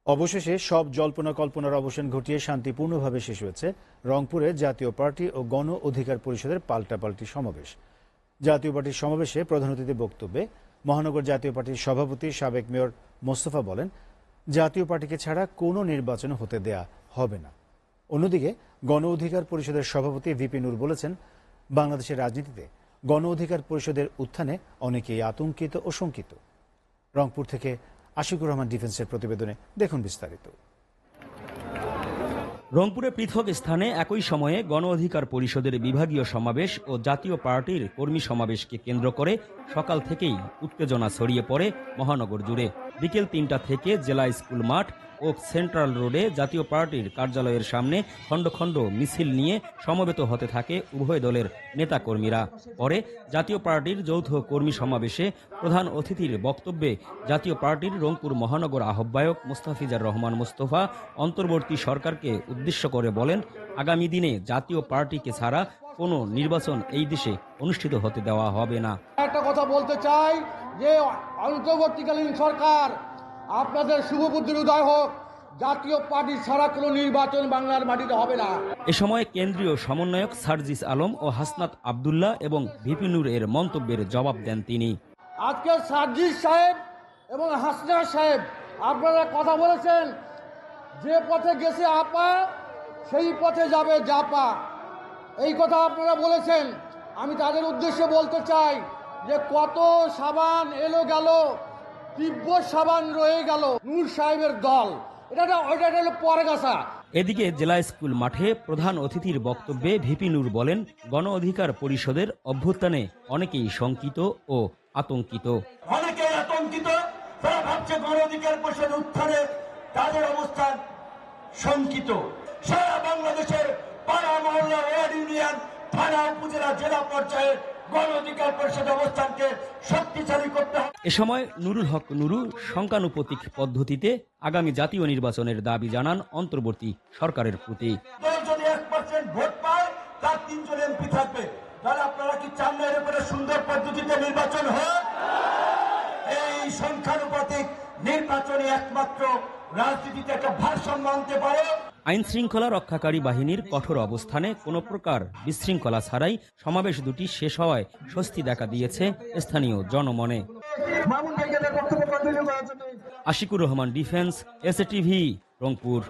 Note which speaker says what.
Speaker 1: অবশেষে সব জল্পনা কল্পনার অবসান ঘটিয়ে শান্তিপূর্ণভাবে শেষ হয়েছে রংপুরে জাতীয় পার্টি ও গণ অধিকার পরিষদের পাল্টাপাল্টি সমাবেশ। জাতীয় পার্টির সমাবেশে প্রধান অতিথির বক্তব্যে মহানগর জাতীয় পার্টির সভাপতি সাবেক মেয়র মোস্তফা বলেন, জাতীয় পার্টিকে ছাড়া কোনো নির্বাচন হতে দেয়া হবে না। অন্যদিকে গণ অধিকার পরিষদের সভাপতি ভিপি নূর বলেছেন, বাংলাদেশের রাজনীতিতে গণ অধিকার পরিষদের উত্থানে অনেকেই আতঙ্কিত ও শঙ্কিত। রংপুর থেকে আশিকুর রহমান ডিফেন্সের প্রতিবেদনে দেখুন বিস্তারিত।
Speaker 2: রংপুরে পৃথক স্থানে একই সময়ে গণ অধিকার পরিষদের বিভাগীয় সমাবেশ ও জাতীয় পার্টির কর্মী সমাবেশকে কেন্দ্র করে সকাল থেকেই উত্তেজনা ছড়িয়ে পড়ে মহানগর জুড়ে। বিকেল ৩টা থেকে জেলা স্কুল মাঠ ও সেন্ট্রাল রোডে জাতীয় পার্টির কার্যালয়ের সামনে খণ্ড খণ্ড মিছিল নিয়ে সমবেত হতে থাকে উভয় দলের নেতাকর্মীরা। পরে জাতীয় পার্টির যৌথ কর্মী সমাবেশে প্রধান অতিথির বক্তব্যে জাতীয় পার্টির রংপুর মহানগর আহ্বায়ক মোস্তাফিজার রহমান মোস্তফা অন্তর্বর্তী সরকারকে উদ্দেশ্য করে বলেন, আগামী দিনে জাতীয় পার্টিকে ছাড়া কোনো নির্বাচন এই দেশে অনুষ্ঠিত হতে দেওয়া হবে না।
Speaker 3: একটা কথা বলতে চাই যে অন্তর্বর্তীকালীন সরকার আপনাদের শুভবুদ্ধির উদয় হোক, জাতীয় পার্টি ছাড়া কোনো নির্বাচন বাংলার মাটিতে হবে না।
Speaker 2: এ সময় কেন্দ্রীয় সমন্বয়ক সার্জিস আলম ও হাসনাত আবদুল্লাহ এবং ভিপি নূর এর মন্তব্যের জবাব দেন তিনি।
Speaker 3: আজকে সার্জিস সাহেব এবং হাসনাত সাহেব আপনারা কথা বলেছেন, যে পথে গেছে আপা সেই পথে যাবে জাপা, এই কথা আপনারা বলেছেন। আমি তাদের উদ্দেশ্যে বলতে চাই যে কত সাবান এলো গেল, তীব্র সাবান রয়ে গেল নূর সাহেবের দল, এটা হলো পরগাছা।
Speaker 2: এদিকে জেলা স্কুল মাঠে প্রধান অতিথির বক্তব্যে ভিপি নূর বলেন, গণ অধিকার পরিষদের অভ্যুত্থানে অনেকেই শঙ্কিত ও আতঙ্কিত।
Speaker 4: অনেকেই আতঙ্কিত, তারা ভাবছে গণ অধিকার পরিষদের উত্থানে তাদের অবস্থান শঙ্কিত। সারা বাংলাদেশের পাড়া মহল্লা, ওয়ার্ড ইউনিয়ন, থানা, উপজেলা, জেলা পর্যায়ে গণ অধিকার পরিষদ অবস্থানকে শক্তিশালী করতে হবে।
Speaker 2: এ সময় নুরুল হক নুরু সংখ্যানুপাতিক পদ্ধতিতে আগামী জাতীয় নির্বাচনের দাবি জানান অন্তর্বর্তী সরকারের প্রতি।
Speaker 4: যদি 1% ভোট পায় তার 3 জন এমপি থাকবে, তাহলে আপনারা কি চান না এর উপরে সুন্দর পদ্ধতিতে নির্বাচন হোক? এই সংখ্যানুপাতিক নির্বাচনে একমাত্র রাজনীতিতে একটা ভারসাম্য আনতে পারে।
Speaker 2: আইন শৃঙ্খলা রক্ষাকারী বাহিনীর কঠোর অবস্থানে কোনো প্রকার বিশৃঙ্খলা ছাড়াই সমাবেশ দুটি শেষ হওয়ায় স্বস্তি দেখা দিয়েছে স্থানীয় জনমনে। Ashikur Rahman defence, SATV, Rangpur.